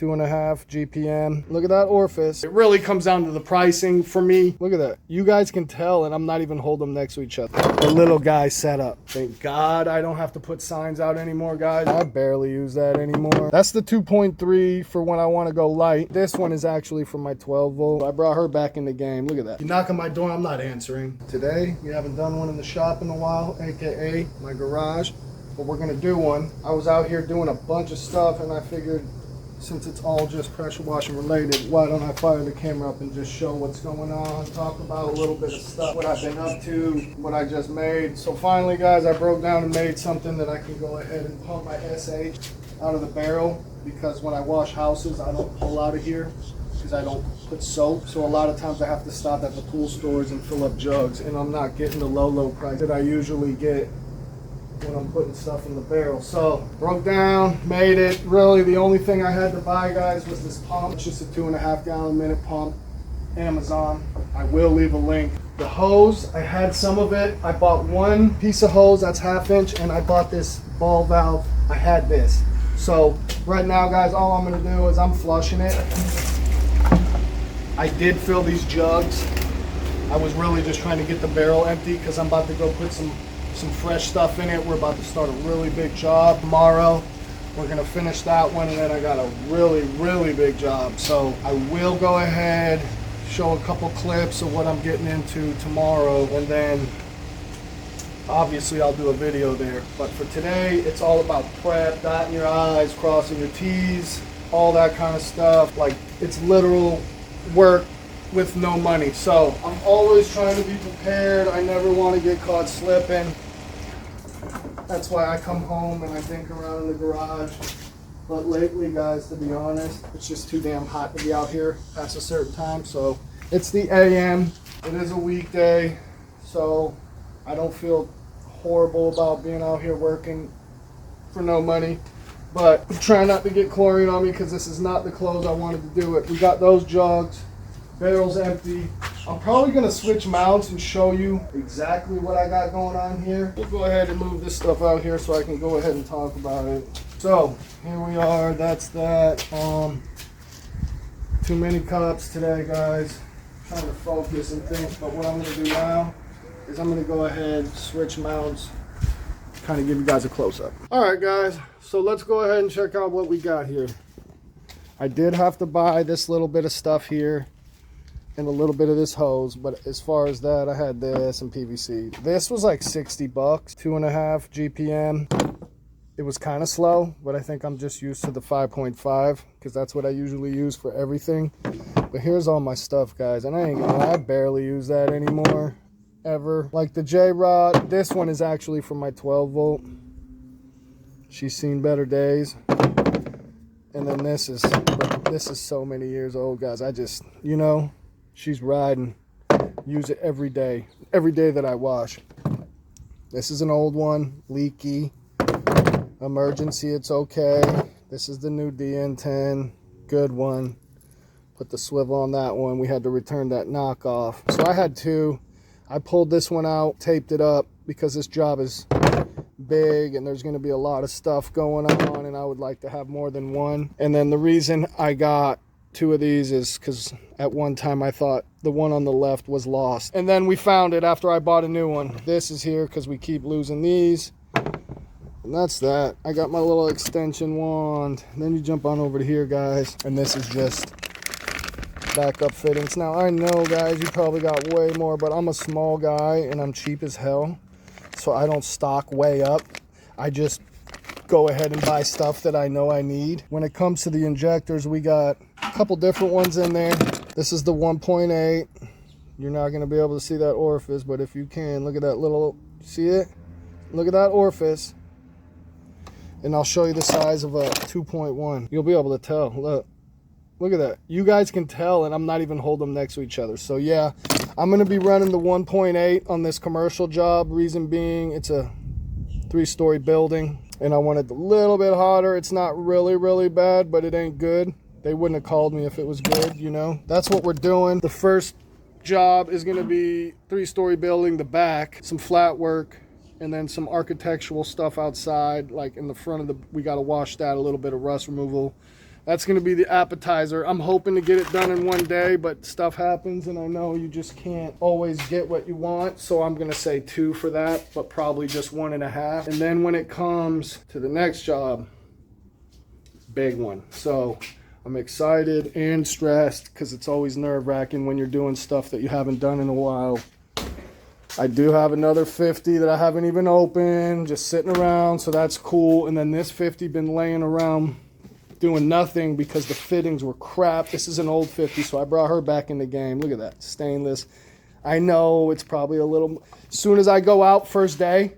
2.5 GPM. Look at that orifice. It really comes down to the pricing for me. Look at that. You guys can tell, and I'm not even holding them next to each other. The little guy setup. Thank God I don't have to put signs out anymore, guys. I barely use that anymore. That's the 2.3 for when I want to go light. This one is actually for my 12 volt. I brought her back in the game. Look at that. You knock on my door, I'm not answering. Today, we haven't done one in the shop in a while, aka my garage. But we're gonna do one. I was out here doing a bunch of stuff, and I figured since it's all just pressure washing related, why don't I fire the camera up and just show what's going on, talk about a little bit of stuff, what I've been up to, what I just made. So finally, guys, I broke down and made something that I can go ahead and pump my SH out of the barrel, because when I wash houses, I don't pull out of here because I don't put soap. So a lot of times I have to stop at the pool stores and fill up jugs, and I'm not getting the low price that I usually get when I'm putting stuff in the barrel. So broke down, made it. Really the only thing I had to buy, guys, was this pump. It's just a 2.5 gallon minute pump, Amazon. I will leave a link. The hose, I had some of it. I bought one piece of hose that's 1/2 inch, and I bought this ball valve. I had this. So right now, guys, all I'm gonna do is I'm flushing it. I did fill these jugs. I was really just trying to get the barrel empty because I'm about to go put some fresh stuff in it. We're about to start a really big job tomorrow. We're gonna finish that one, and then I got a really big job. So I will go ahead, show a couple clips of what I'm getting into tomorrow, and then obviously I'll do a video there. But for today, it's all about prep, dotting your I's, crossing your T's, all that kind of stuff. Like, it's literal work with no money. So I'm always trying to be prepared. I never want to get caught slipping. That's why I come home and I think around in the garage. But lately, guys, to be honest, it's just too damn hot to be out here past a certain time. So it's the AM. It is a weekday. So I don't feel horrible about being out here working for no money. But I'm trying not to get chlorine on me because this is not the clothes I wanted to do it. We got those jugs. Barrel's empty. I'm probably gonna switch mounts and show you exactly what I got going on here. We'll go ahead and move this stuff out here so I can go ahead and talk about it. So here we are. That's that. Too many cups today, guys. Trying to focus and think. But what I'm gonna do now is I'm gonna go ahead, switch mounts, kind of give you guys a close-up. All right, guys. So let's go ahead and check out what we got here. I did have to buy this little bit of stuff here and a little bit of this hose, but as far as that, I had this and PVC. This was like 60 bucks, 2.5 GPM. It was kind of slow, but I think I'm just used to the 5.5 because that's what I usually use for everything. But here's all my stuff, guys, and I ain't gonna lie, I barely use that anymore, ever. Like the J-Rod, this one is actually for my 12 volt. She's seen better days. And then this is so many years old, guys. I just, you know, she's riding. Use it every day that I wash. This is an old one, leaky. Emergency, it's okay. This is the new DN10, good one. Put the swivel on that one. We had to return that knockoff. So I had two. I pulled this one out, taped it up because this job is big and there's going to be a lot of stuff going on, and I would like to have more than one. And then the reason I got two of these is because at one time I thought the one on the left was lost, and then we found it after I bought a new one. This is here because we keep losing these, and that's that. I got my little extension wand. And then you jump on over to here, guys, and this is just backup fittings. Now I know, guys, you probably got way more, but I'm a small guy and I'm cheap as hell. So I don't stock way up. I just go ahead and buy stuff that I know I need. When it comes to the injectors, we got a couple different ones in there. This is the 1.8. You're not gonna be able to see that orifice, but if you can, look at that little, see it? Look at that orifice. And I'll show you the size of a 2.1. You'll be able to tell, look at that. You guys can tell, and I'm not even holding them next to each other. So yeah, I'm gonna be running the 1.8 on this commercial job. Reason being, it's a 3-story building and I want it a little bit hotter. It's not really bad, but it ain't good. They wouldn't have called me if it was good, you know. That's what we're doing. The first job is gonna be 3-story building, the back, some flat work, and then some architectural stuff outside, like in the front of the, we gotta wash that, a little bit of rust removal. That's going to be the appetizer. I'm hoping to get it done in one day, but stuff happens, and I know you just can't always get what you want. So I'm going to say 2 for that, but probably just 1.5. And then when it comes to the next job, big one. So I'm excited and stressed because it's always nerve-wracking when you're doing stuff that you haven't done in a while. I do have another 50 that I haven't even opened, just sitting around, so that's cool. And then this 50 been laying around doing nothing because the fittings were crap. This is an old 50, so I brought her back in the game. Look at that, stainless. I know it's probably a little, as soon as I go out first day,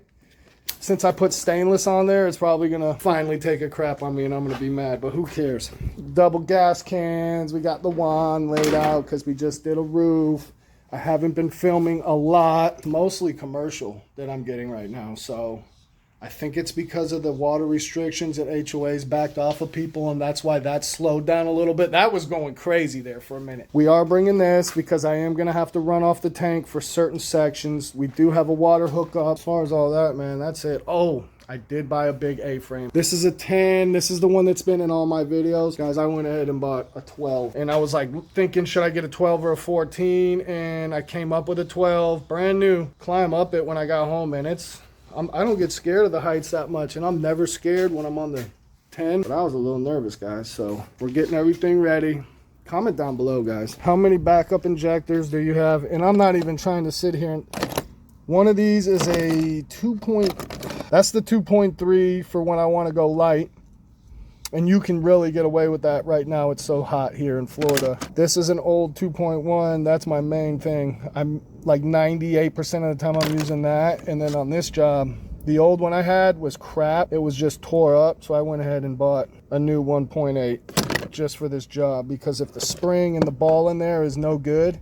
since I put stainless on there, it's probably gonna finally take a crap on me and I'm gonna be mad, but who cares? Double gas cans, we got the wand laid out because we just did a roof. I haven't been filming a lot, mostly commercial that I'm getting right now, so I think it's because of the water restrictions that HOA's backed off of people, and that's why that slowed down a little bit. That was going crazy there for a minute. We are bringing this because I am going to have to run off the tank for certain sections. We do have a water hookup. As far as all that, man, that's it. Oh, I did buy a big A-frame. This is a 10. This is the one that's been in all my videos. Guys, I went ahead and bought a 12. And I was like thinking, should I get a 12 or a 14? And I came up with a 12. Brand new. Climb up it when I got home, man. I don't get scared of the heights that much, and I'm never scared when I'm on the 10, but I was a little nervous, guys, so we're getting everything ready. Comment down below, guys. How many backup injectors do you have? And I'm not even trying to sit here and... One of these is a 2. That's the 2.3 for when I want to go light. And you can really get away with that right now. It's so hot here in Florida. This is an old 2.1. That's my main thing. I'm like 98% of the time I'm using that. And then on this job, the old one I had was crap. It was just tore up. So I went ahead and bought a new 1.8 just for this job. Because if the spring and the ball in there is no good,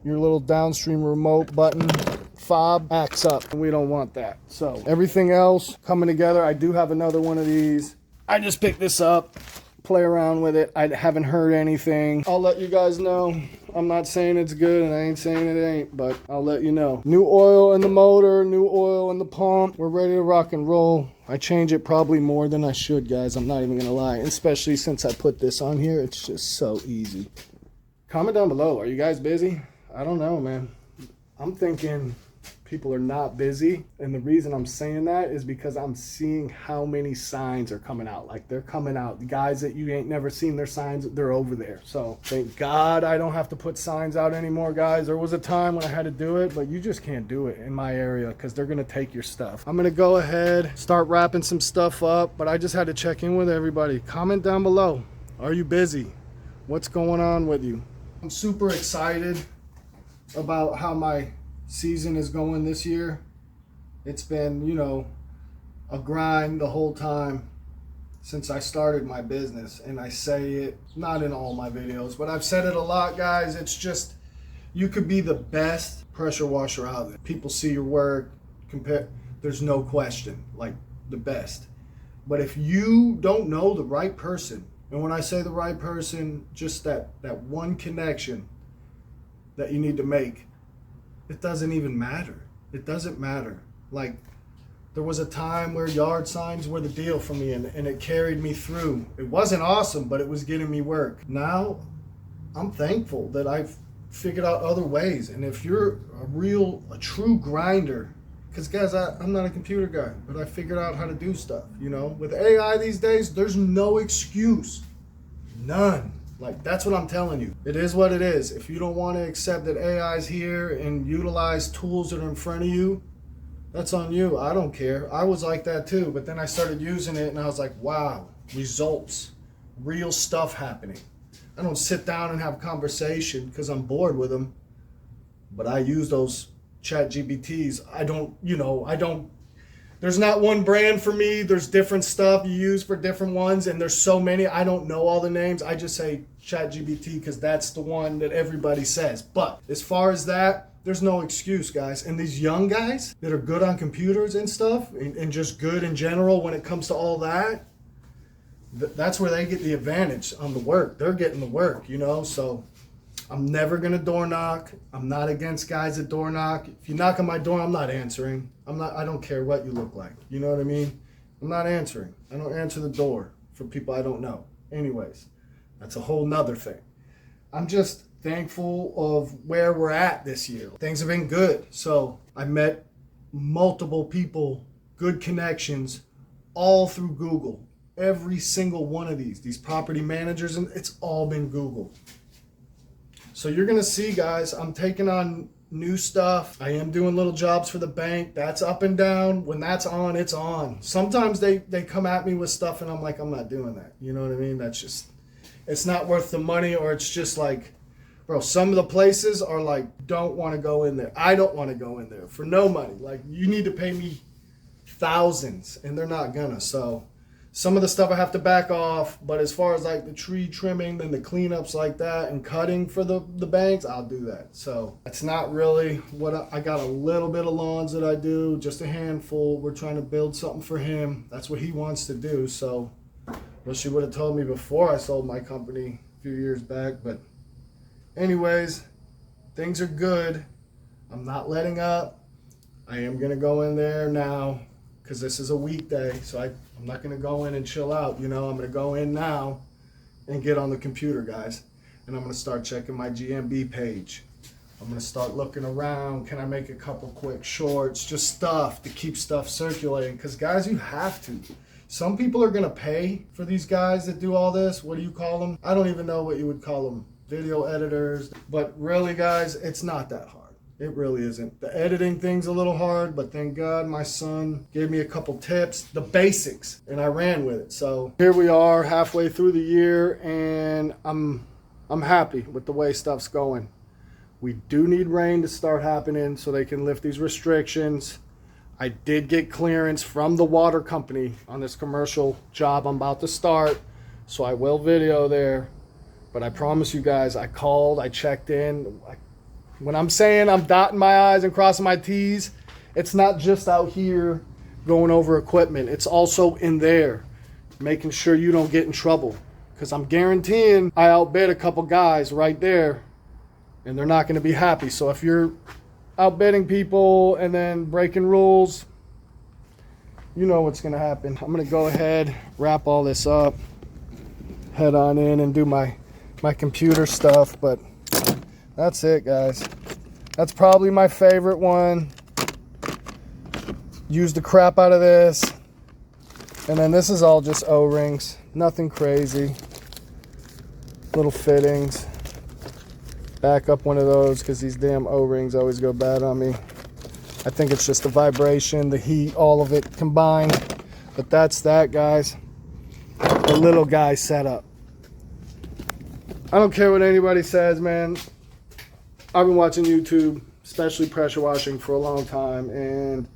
your little downstream remote button fob acts up. And we don't want that. So everything else coming together. I do have another one of these. I just picked this up, play around with it. I haven't heard anything. I'll let you guys know. I'm not saying it's good and I ain't saying it ain't, but I'll let you know. New oil in the motor, new oil in the pump. We're ready to rock and roll. I change it probably more than I should, guys. I'm not even gonna lie. Especially since I put this on here, it's just so easy. Comment down below. Are you guys busy? I don't know, man. I'm thinking people are not busy, and the reason I'm saying that is because I'm seeing how many signs are coming out. Like, they're coming out. The guys that you ain't never seen their signs, they're over there. So thank God I don't have to put signs out anymore, guys. There was a time when I had to do it, but you just can't do it in my area because they're gonna take your stuff. I'm gonna go ahead, start wrapping some stuff up, but I just had to check in with everybody. Comment down below. Are you busy? What's going on with you? I'm super excited about how my season is going this year. It's been, you know, a grind the whole time since I started my business, and I say it not in all my videos, but I've said it a lot, guys. It's just, you could be the best pressure washer out there. People see your work, there's no question, like the best. But if you don't know the right person, and when I say the right person, just that one connection that you need to make, it doesn't even matter. It doesn't matter. Like, there was a time where yard signs were the deal for me, and it carried me through. It wasn't awesome, but it was getting me work. Now, I'm thankful that I've figured out other ways. And if you're a true grinder, because guys, I'm not a computer guy, but I figured out how to do stuff, you know? With AI these days, there's no excuse. None. Like, that's what I'm telling you. It is what it is. If you don't want to accept that AI is here and utilize tools that are in front of you, that's on you. I don't care. I was like that too, but then I started using it and I was like, wow, results, real stuff happening. I don't sit down and have conversation because I'm bored with them, but I use those ChatGPTs. There's not one brand for me. There's different stuff you use for different ones, and there's so many. I don't know all the names. I just say ChatGPT because that's the one that everybody says. But as far as that, there's no excuse, guys. And these young guys that are good on computers and stuff, and just good in general when it comes to all that, that's where they get the advantage on the work. They're getting the work, you know? So I'm never gonna door knock. I'm not against guys that door knock. If you knock on my door, I'm not answering. I don't care what you look like. You know what I mean? I'm not answering. I don't answer the door for people I don't know. Anyways, That's a whole nother thing. I'm just thankful of where we're at this year. Things have been good. So I met multiple people, good connections, all through Google. Every single one of these property managers, and it's all been Google. So you're gonna see, guys, I'm taking on new stuff. I am doing little jobs for the bank. That's up and down. When that's on, it's on. Sometimes they come at me with stuff and I'm like, I'm not doing that. You know what I mean? That's just, it's not worth the money, or it's just like, bro, some of the places are like, don't want to go in there. I don't want to go in there for no money. Like, you need to pay me thousands, and they're not gonna. So some of the stuff I have to back off, but as far as like the tree trimming and the cleanups like that and cutting for the banks, I'll do that. So it's not really what I got. A little bit of lawns that I do, just a handful. We're trying to build something for him. That's what he wants to do. So wish he would have told me before I sold my company a few years back. But anyways, things are good. I'm not letting up. I am gonna go in there now, because this is a weekday, so I'm not going to go in and chill out, you know. I'm going to go in now and get on the computer, guys, and I'm going to start checking my GMB page. I'm going to start looking around. Can I make a couple quick shorts, just stuff to keep stuff circulating, because, guys, you have to. Some people are going to pay for these guys that do all this. What do you call them? I don't even know what you would call them. Video editors. But really, guys, it's not that hard. It really isn't. The editing thing's a little hard, but thank God my son gave me a couple tips, the basics, and I ran with it. So here we are halfway through the year, and I'm happy with the way stuff's going. We do need rain to start happening so they can lift these restrictions. I did get clearance from the water company on this commercial job I'm about to start, so I will video there. But I promise you guys, I called, I checked in. When I'm saying I'm dotting my I's and crossing my T's, it's not just out here going over equipment. It's also in there, making sure you don't get in trouble. Because I'm guaranteeing I outbid a couple guys right there, and they're not going to be happy. So if you're outbidding people and then breaking rules, you know what's going to happen. I'm going to go ahead, wrap all this up, head on in and do my computer stuff. But that's it, guys. That's probably my favorite one. Use the crap out of this. And then this is all just O-rings. Nothing crazy. Little fittings. Back up one of those because these damn O-rings always go bad on me. I think it's just the vibration, the heat, all of it combined. But that's that, guys. The little guy setup. I don't care what anybody says, man. I've been watching YouTube, especially pressure washing, for a long time, and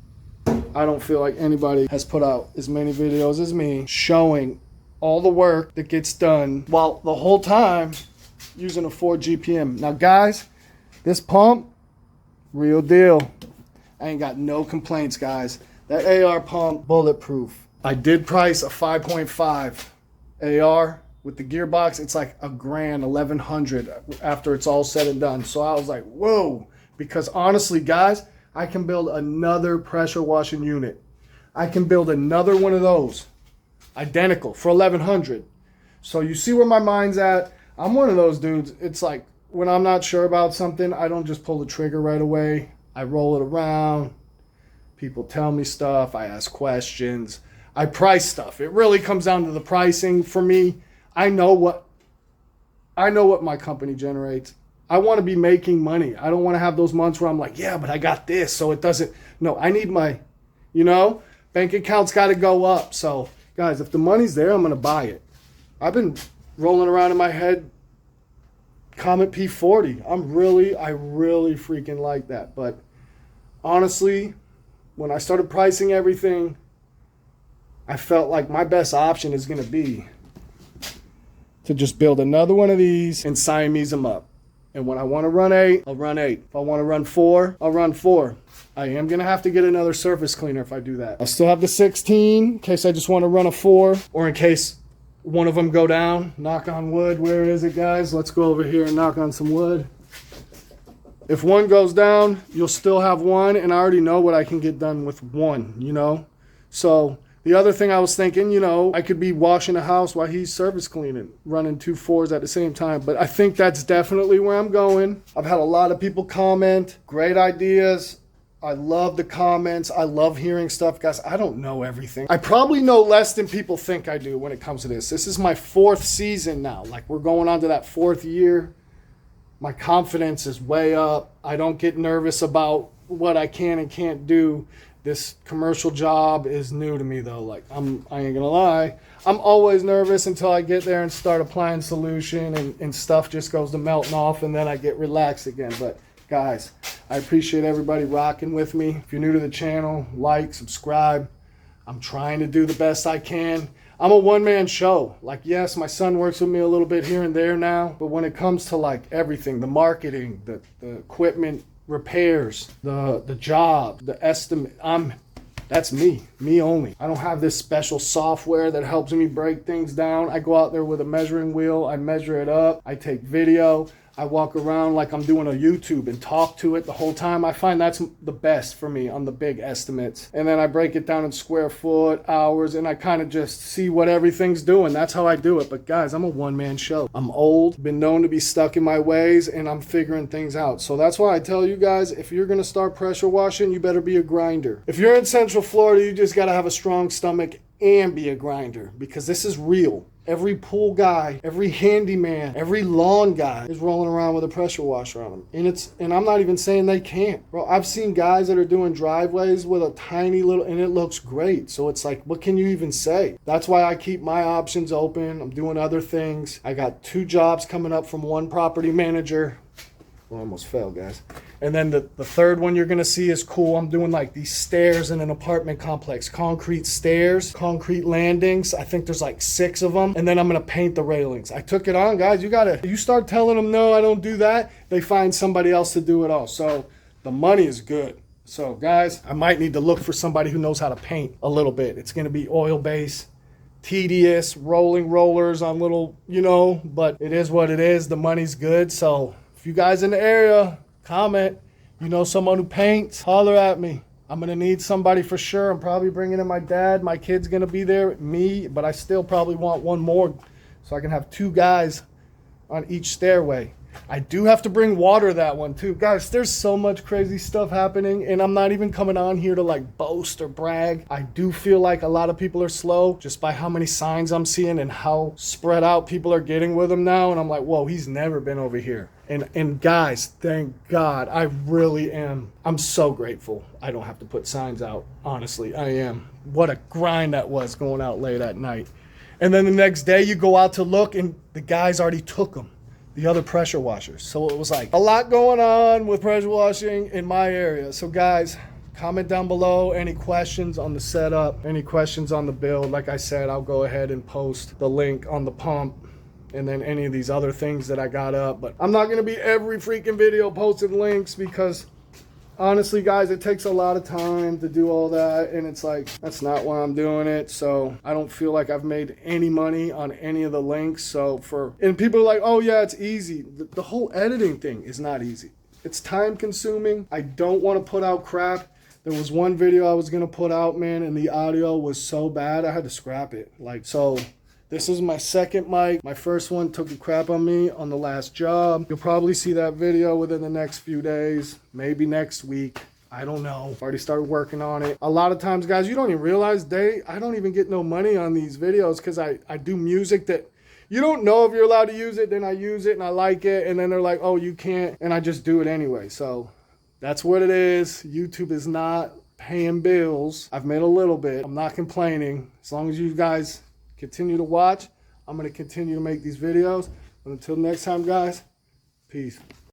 I don't feel like anybody has put out as many videos as me showing all the work that gets done while the whole time using a 4 GPM. Now, guys, this pump, real deal. I ain't got no complaints, guys. That AR pump, bulletproof. I did price a 5.5 AR. With the gearbox, it's like $1,000, $1,100 after it's all said and done. So I was like, whoa, because honestly, guys, I can build another pressure washing unit. I can build another one of those, identical, for $1,100. So you see where my mind's at. I'm one of those dudes. It's like when I'm not sure about something, I don't just pull the trigger right away. I roll it around. People tell me stuff. I ask questions. I price stuff. It really comes down to the pricing for me. I know what my company generates. I want to be making money. I don't want to have those months where I'm like, yeah, but I got this, so it doesn't. No, I need my, bank account's got to go up. So, guys, if the money's there, I'm going to buy it. I've been rolling around in my head Comet P40. I really freaking like that. But honestly, when I started pricing everything, I felt like my best option is going to be to just build another one of these and Siamese them up. And when I want to run 8, I'll run 8. If I want to run 4, I'll run 4. I am going to have to get another surface cleaner if I do that. I'll still have the 16 in case I just want to run a 4, or in case one of them go down. Knock on wood. Where is it, guys? Let's go over here and knock on some wood. If one goes down, you'll still have one, and I already know what I can get done with one, So The other thing I was thinking, you know, I could be washing a house while he's service cleaning, running 2 4s at the same time. But I think that's definitely where I'm going. I've had a lot of people comment, great ideas. I love the comments. I love hearing stuff. Guys, I don't know everything. I probably know less than people think I do when it comes to this. This is my 4th season now. Like, we're going on to that 4th year. My confidence is way up. I don't get nervous about what I can and can't do. This commercial job is new to me though. Like, I ain't gonna lie. I'm always nervous until I get there and start applying solution and stuff just goes to melting off, and then I get relaxed again. But guys, I appreciate everybody rocking with me. If you're new to the channel, like, subscribe. I'm trying to do the best I can. I'm a one-man show. Like, yes, my son works with me a little bit here and there now, but when it comes to like everything, the marketing, the equipment repairs, the job, the estimate, that's me only. I don't have this special software that helps me break things down. I go out there with a measuring wheel, I measure it up, I take video, I walk around like I'm doing a YouTube and talk to it the whole time. I find that's the best for me on the big estimates. And then I break it down in square foot, hours, and I kind of just see what everything's doing. That's how I do it. But guys, I'm a one-man show. I'm old, been known to be stuck in my ways, and I'm figuring things out. So that's why I tell you guys, if you're gonna start pressure washing, you better be a grinder. If you're in Central Florida, you just gotta have a strong stomach and be a grinder, because this is real. Every pool guy, every handyman, every lawn guy is rolling around with a pressure washer on them. And I'm not even saying they can't. Bro, I've seen guys that are doing driveways with a tiny little, and it looks great. So it's like, what can you even say? That's why I keep my options open. I'm doing other things. I got 2 jobs coming up from one property manager. Well, I almost fell, guys. And then the 3rd one you're gonna see is cool. I'm doing like these stairs in an apartment complex. Concrete stairs, concrete landings. I think there's like 6 of them. And then I'm gonna paint the railings. I took it on, guys. You start telling them, no, I don't do that, they find somebody else to do it all. So the money is good. So guys, I might need to look for somebody who knows how to paint a little bit. It's gonna be oil-based, tedious, rolling rollers on little, you know, but it is what it is. The money's good. So if you guys in the area, comment. You know someone who paints, holler at me. I'm gonna need somebody for sure. I'm probably bringing in my dad. My kid's gonna be there, me, but I still probably want one more so I can have 2 guys on each stairway. I do have to bring water that one too. Guys, there's so much crazy stuff happening, and I'm not even coming on here to like boast or brag. I do feel like a lot of people are slow just by how many signs I'm seeing and how spread out people are getting with them now. And I'm like, whoa, he's never been over here. And guys, thank God, I really am. I'm so grateful I don't have to put signs out. Honestly, I am. What a grind that was going out late at night. And then the next day you go out to look and the guys already took them. The other pressure washers. So it was like a lot going on with pressure washing in my area. So guys, comment down below any questions on the setup, any questions on the build. Like I said, I'll go ahead and post the link on the pump and then any of these other things that I got up. But I'm not going to be every freaking video posting links because honestly, guys, it takes a lot of time to do all that, and it's like, that's not why I'm doing it. So I don't feel like I've made any money on any of the links. And people are like, oh yeah, it's easy. The whole editing thing is not easy. It's time consuming. I don't want to put out crap. There was one video I was going to put out, man, and the audio was so bad, I had to scrap it. So this is my 2nd mic. My 1st one took a crap on me on the last job. You'll probably see that video within the next few days, maybe next week. I don't know. I've already started working on it. A lot of times, guys, you don't even realize I don't even get no money on these videos because I do music that you don't know if you're allowed to use it. Then I use it and I like it. And then they're like, oh, you can't. And I just do it anyway. So that's what it is. YouTube is not paying bills. I've made a little bit. I'm not complaining. As long as you guys continue to watch, I'm going to continue to make these videos. And until next time, guys, peace.